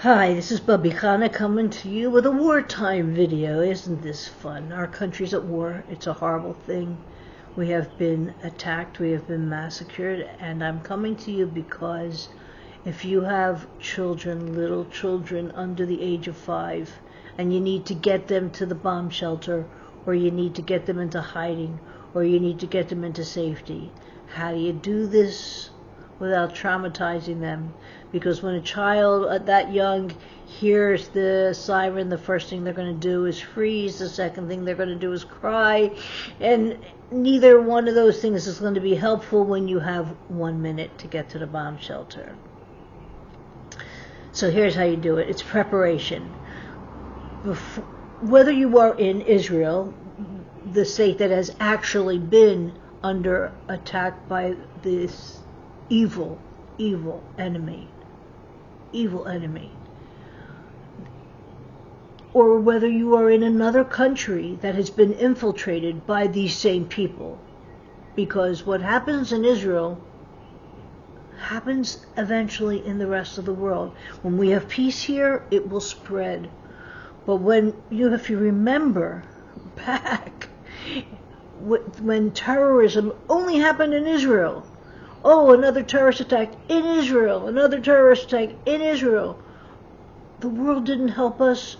Hi, this is Bubbie coming to you with a wartime video. Isn't this fun? Our country's at war. It's a horrible thing. We have been attacked, we have been massacred, and I'm coming to you because if you have children, little children under the age of 5, and you need to get them to the bomb shelter, or you need to get them into hiding, or you need to get them into safety, how do you do this without traumatizing them? Because when a child that young hears the siren, the first thing they're going to do is freeze, the second thing they're going to do is cry, and neither one of those things is going to be helpful when you have 1 minute to get to the bomb shelter. So here's how you do it. It's preparation. Whether you are in Israel, the state that has actually been under attack by this evil enemy, or whether you are in another country that has been infiltrated by these same people. Because what happens in Israel happens eventually in the rest of the world. When we have peace here, it will spread. But if you remember back, when terrorism only happened in Israel, oh, another terrorist attack in Israel, another terrorist attack in Israel. The world didn't help us,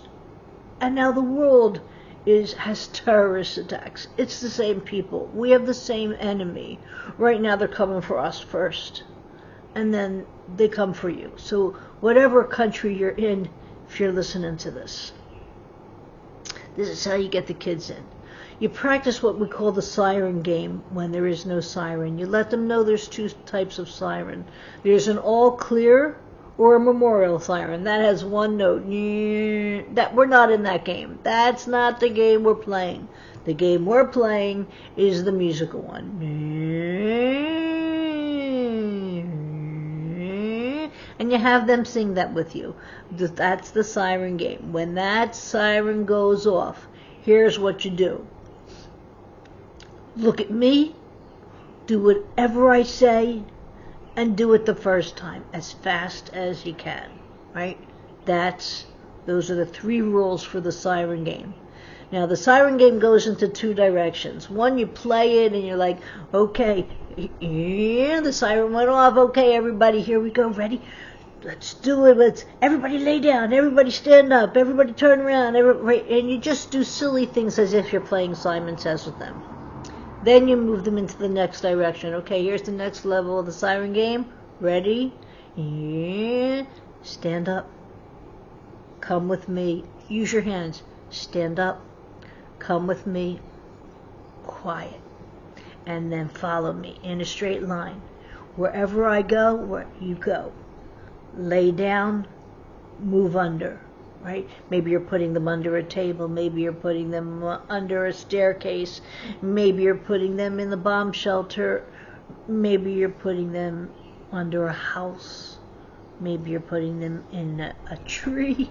and now the world has terrorist attacks. It's the same people. We have the same enemy. Right now they're coming for us first, and then they come for you. So whatever country you're in, if you're listening to this is how you get the kids in. You practice what we call the siren game when there is no siren. You let them know there's 2 types of siren. There's an all clear or a memorial siren. That has 1 note. That we're not in that game. That's not the game we're playing. The game we're playing is the musical one. And you have them sing that with you. That's the siren game. When that siren goes off, here's what you do. Look at me, do whatever I say, and do it the first time as fast as you can, right? Those are the 3 rules for the siren game. Now, the siren game goes into 2 directions. One, you play it and you're like, okay, the siren went off. Okay, everybody, here we go. Ready? Let's do it. Everybody lay down. Everybody stand up. Everybody turn around. And you just do silly things as if you're playing Simon Says with them. Then you move them into the next direction. Okay, here's the next level of the siren game. Ready? Yeah. Stand up. Come with me. Use your hands. Stand up. Come with me. Quiet. And then follow me in a straight line. Wherever I go, where you go. Lay down. Move under. Right? Maybe you're putting them under a table. Maybe you're putting them under a staircase. Maybe you're putting them in the bomb shelter. Maybe you're putting them under a house. Maybe you're putting them in a tree.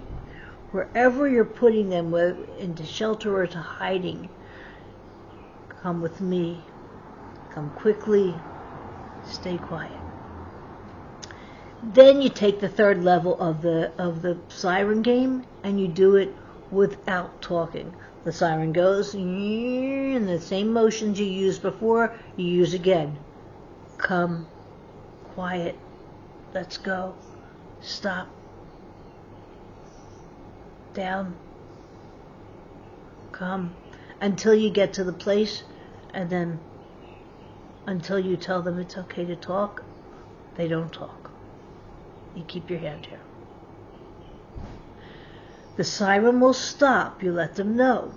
Wherever you're putting them, whether into shelter or to hiding, come with me. Come quickly. Stay quiet. Then you take the 3rd level of the siren game and you do it without talking. The siren goes, and the same motions you used before, you use again. Come, quiet, let's go, stop, down, come, until you get to the place, and then until you tell them it's okay to talk, they don't talk. You keep your hand here. The siren will stop. You let them know.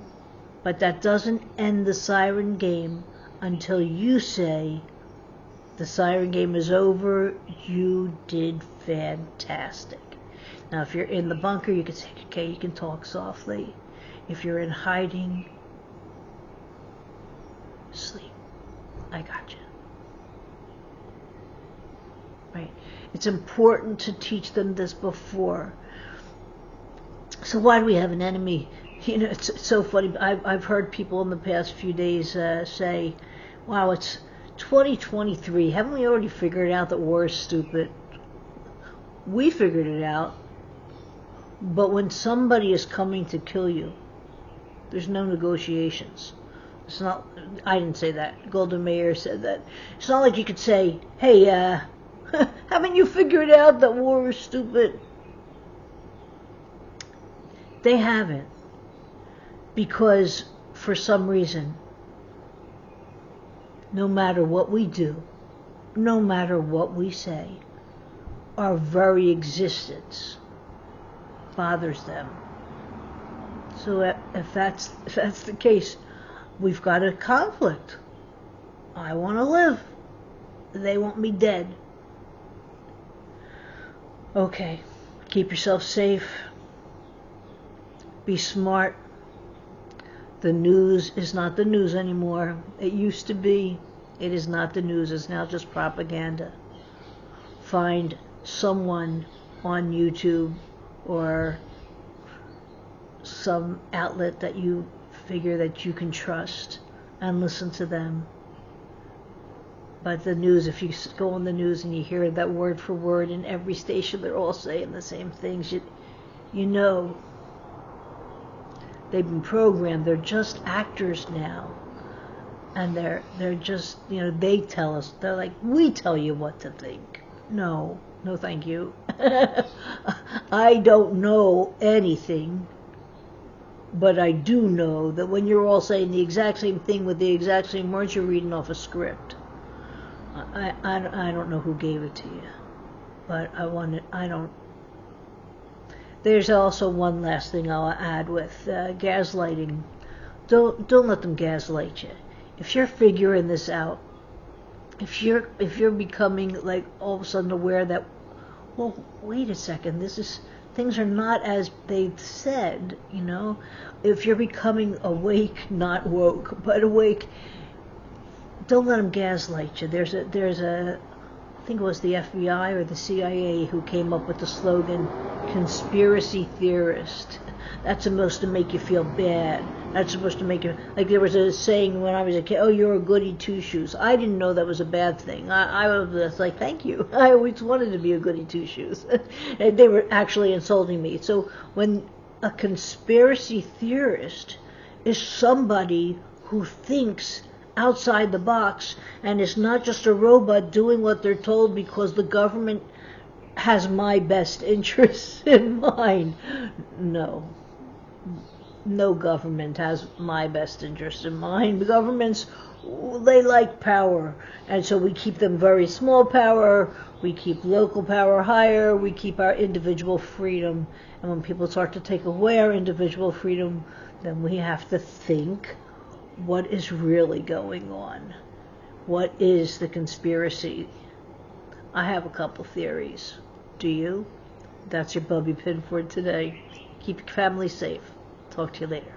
But that doesn't end the siren game until you say, the siren game is over. You did fantastic. Now, if you're in the bunker, you can say, okay, you can talk softly. If you're in hiding, sleep. I got you. Right? It's important to teach them this before. So why do we have an enemy? You know, it's so funny. I've heard people in the past few days say, wow, it's 2023. Haven't we already figured out that war is stupid? We figured it out. But when somebody is coming to kill you, there's no negotiations. It's not, I didn't say that. Golda Meir said that. It's not like you could say, hey, haven't you figured out that war is stupid? They haven't. Because for some reason, no matter what we do, no matter what we say, our very existence bothers them. So if that's the case, we've got a conflict. I want to live. They want me dead. Okay, keep yourself safe. Be smart. The news is not the news anymore. It used to be. It is not the news. It's now just propaganda. Find someone on YouTube or some outlet that you figure that you can trust and listen to them. But the news, if you go on the news and you hear that word for word in every station, they're all saying the same things. You know they've been programmed. They're just actors now. And they're just, they tell us. They're like, we tell you what to think. No, thank you. I don't know anything. But I do know that when you're all saying the exact same thing with the exact same words, you're reading off a script. I don't know who gave it to you, but I don't. There's also one last thing I'll add with gaslighting. Don't let them gaslight you. If you're figuring this out, if you're becoming like all of a sudden aware that, well, wait a second, things are not as they've said, If you're becoming awake, not woke, but awake, don't let them gaslight you. There's a, I think it was the FBI or the CIA who came up with the slogan, conspiracy theorist. That's supposed to make you feel bad. That's supposed to make you, like there was a saying when I was a kid, oh, you're a goody two-shoes. I didn't know that was a bad thing. I was like, thank you. I always wanted to be a goody two-shoes. And they were actually insulting me. So when a conspiracy theorist is somebody who thinks outside the box and is not just a robot doing what they're told because the government has my best interests in mind. No government has my best interest in mind. The governments, they like power, and so we keep them very small power, we keep local power higher, we keep our individual freedom, and when people start to take away our individual freedom, then we have to think, what is really going on? What is the conspiracy? I have a couple theories. Do you? That's your Bubbie Pin for today. Keep your family safe. Talk to you later.